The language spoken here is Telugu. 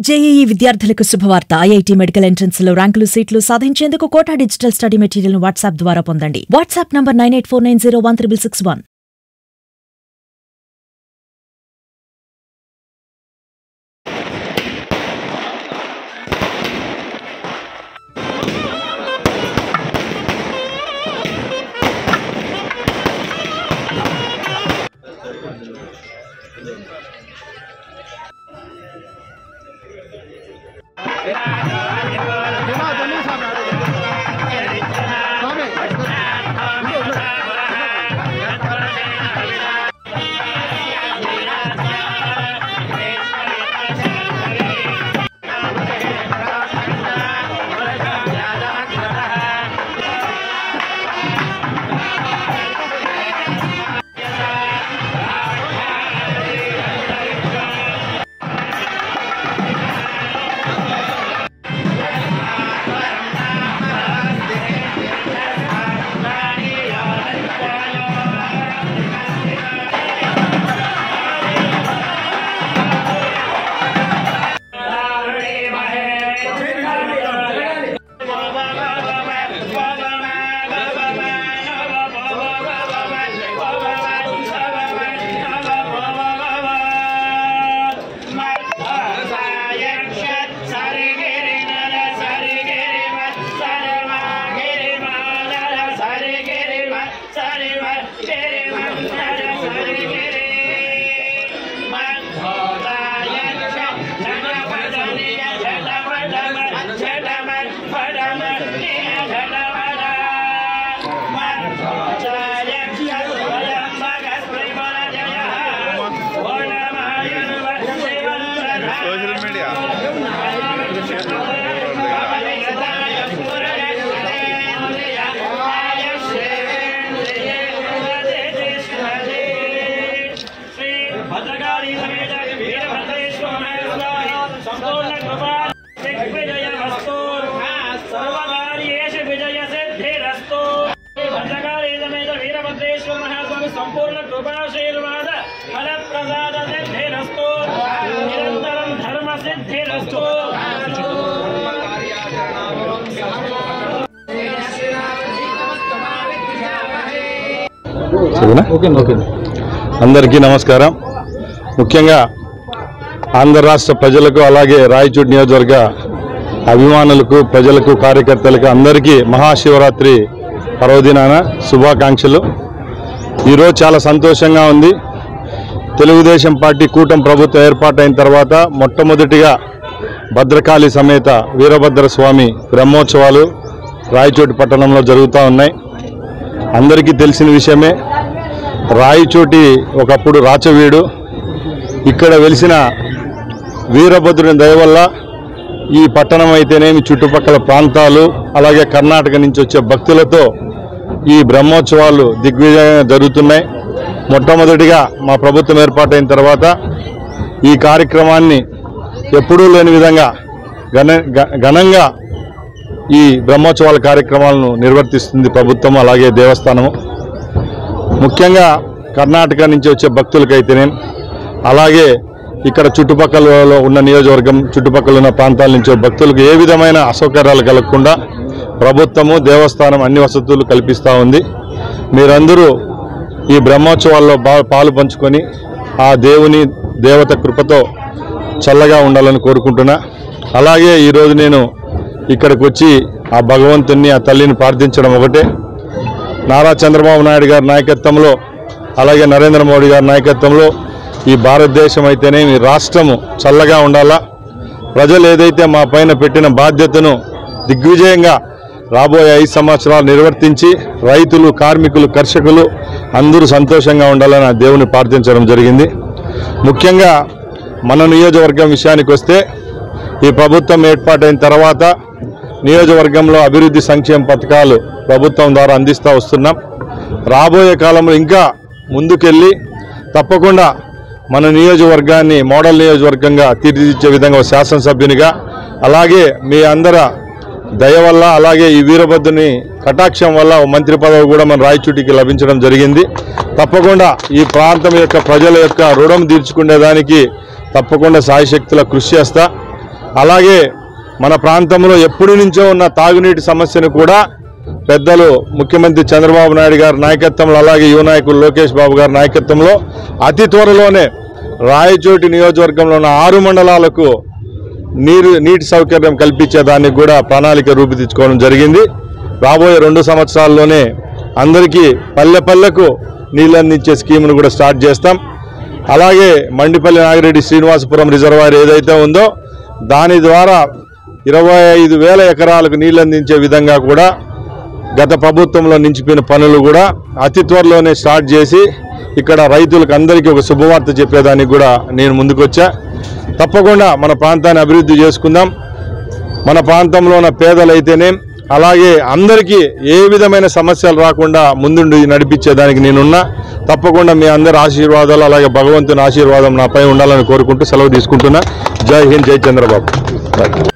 జేఈఈ విద్యార్థులకు శుభవార్త. ఐఐటీ మెడికల్ ఎంట్రన్స్ లో ర్యాంకులు సీట్లు సాధించేందుకు కోటా డిజిటల్ స్టడీ మెటీరియల్ ను వాట్సాప్ ద్వారా పొందండి. WhatsApp number 9849016661. संपूर्ण कृपाशीर्वाद फल प्रसाद सिद्धिरस्तु निरंतरम धर्म सिद्धिरस्तु అందరికీ నమస్కారం. ముఖ్యంగా ఆంధ్ర రాష్ట్ర ప్రజలకు అలాగే రాయచోటి నియోజకవర్గ అభిమానులకు ప్రజలకు కార్యకర్తలకు అందరికీ మహాశివరాత్రి పర్వదినాన శుభాకాంక్షలు. ఈరోజు చాలా సంతోషంగా ఉంది. తెలుగుదేశం పార్టీ కూటమి ప్రభుత్వం ఏర్పాటైన తర్వాత మొట్టమొదటిగా భద్రకాళి సమేత వీరభద్ర స్వామి బ్రహ్మోత్సవాలు రాయచోటి పట్టణంలో జరుగుతూ ఉన్నాయి. అందరికీ తెలిసిన విషయమే. రాయచోటి ఒకప్పుడు రాచవీడు. ఇక్కడ వెలిసిన వీరభద్రుని దయ వల్ల ఈ పట్టణం అయితేనేమి చుట్టుపక్కల ప్రాంతాలు అలాగే కర్ణాటక నుంచి వచ్చే భక్తులతో ఈ బ్రహ్మోత్సవాలు దిగ్విజయంగా జరుగుతున్నాయి. మొట్టమొదటిగా మా ప్రభుత్వం ఏర్పాటైన తర్వాత ఈ కార్యక్రమాన్ని ఎప్పుడూ లేని విధంగా ఘనంగా ఈ బ్రహ్మోత్సవాల కార్యక్రమాలను నిర్వర్తిస్తుంది ప్రభుత్వం అలాగే దేవస్థానము. ముఖ్యంగా కర్ణాటక నుంచి వచ్చే భక్తులకైతేనే అలాగే ఇక్కడ చుట్టుపక్కల ఉన్న నియోజకవర్గం చుట్టుపక్కల ఉన్న ప్రాంతాల నుంచి భక్తులకు ఏ విధమైన అసౌకర్యాలు కలగకుండా ప్రభుత్వము దేవస్థానం అన్ని వసతులు కల్పిస్తూ ఉంది. మీరందరూ ఈ బ్రహ్మోత్సవాల్లో పాలు పంచుకొని ఆ దేవుని దేవత కృపతో చల్లగా ఉండాలని కోరుకుంటున్నా. అలాగే ఈరోజు నేను ఇక్కడికి వచ్చి ఆ భగవంతుని ఆ తల్లిని ప్రార్థించడం ఒకటే. నారా చంద్రబాబు నాయుడు గారి నాయకత్వంలో అలాగే నరేంద్ర మోడీ గారి నాయకత్వంలో ఈ భారతదేశం అయితేనే ఈ రాష్ట్రము చల్లగా ఉండాలా. ప్రజలు ఏదైతే మా పైన పెట్టిన బాధ్యతను దిగ్విజయంగా రాబోయే 5 సంవత్సరాలు నిర్వర్తించి రైతులు కార్మికులు కర్షకులు అందరూ సంతోషంగా ఉండాలని ఆ దేవుని ప్రార్థించడం జరిగింది. ముఖ్యంగా మన నియోజకవర్గం విషయానికి వస్తే ఈ ప్రభుత్వం ఏర్పాటైన తర్వాత నియోజకవర్గంలో అభివృద్ధి సంక్షేమ పథకాలు ప్రభుత్వం ద్వారా అందిస్తూ వస్తున్నాం. రాబోయే కాలంలో ఇంకా ముందుకెళ్ళి తప్పకుండా మన నియోజకవర్గాన్ని మోడల్ నియోజకవర్గంగా తీర్చిదిద్దే విధంగా శాసనసభ్యునిగా అలాగే మీ అందరి దయ వల్ల అలాగే ఈ వీరభద్రుని కటాక్షం వల్ల మంత్రి పదవి కూడా మన రాయచోటికి లభించడం జరిగింది. తప్పకుండా ఈ ప్రాంతం యొక్క ప్రజల యొక్క రుణం తీర్చుకునేదానికి తప్పకుండా సాయశక్తుల కృషి చేస్తా. అలాగే మన ప్రాంతంలో ఎప్పటి నుంచో ఉన్న తాగునీటి సమస్యను కూడా పెద్దలు ముఖ్యమంత్రి చంద్రబాబు నాయుడు గారి నాయకత్వంలో, అలాగే యువ నాయకులు లోకేష్ బాబు గారి నాయకత్వంలో అతి త్వరలోనే రాయచోటి నియోజకవర్గంలో ఉన్న 6 మండలాలకు నీటి సౌకర్యం కల్పించేదానికి కూడా ప్రణాళిక రూపుదిద్దుకోవడం జరిగింది. రాబోయే 2 సంవత్సరాల్లోనే అందరికీ పల్లెకు నీళ్ళు అందించే స్కీమ్ను కూడా స్టార్ట్ చేస్తాం. అలాగే మండిపల్లి నాగిరెడ్డి శ్రీనివాసపురం రిజర్వాయర్ ఏదైతే ఉందో దాని ద్వారా 25,000 ఎకరాలకు నీళ్ళు అందించే విధంగా కూడా గత ప్రభుత్వంలో నిలిచిపోయిన పనులు కూడా అతి త్వరలోనే స్టార్ట్ చేసి ఇక్కడ రైతులకు అందరికీ ఒక శుభవార్త చెప్పేదానికి కూడా నేను ముందుకొచ్చా. తప్పకుండా మన ప్రాంతాన్ని అభివృద్ధి చేసుకుందాం. మన ప్రాంతంలో ఉన్న పేదలైతేనే అలాగే అందరికీ ఏ విధమైన సమస్యలు రాకుండా ముందుండి నడిపించేదానికి నేనున్నా. తప్పకుండా మీ అందరి ఆశీర్వాదాలు అలాగే భగవంతుని ఆశీర్వాదం నాపై ఉండాలని కోరుకుంటూ సెలవు తీసుకుంటున్నా. జై హింద్, జై చంద్రబాబు.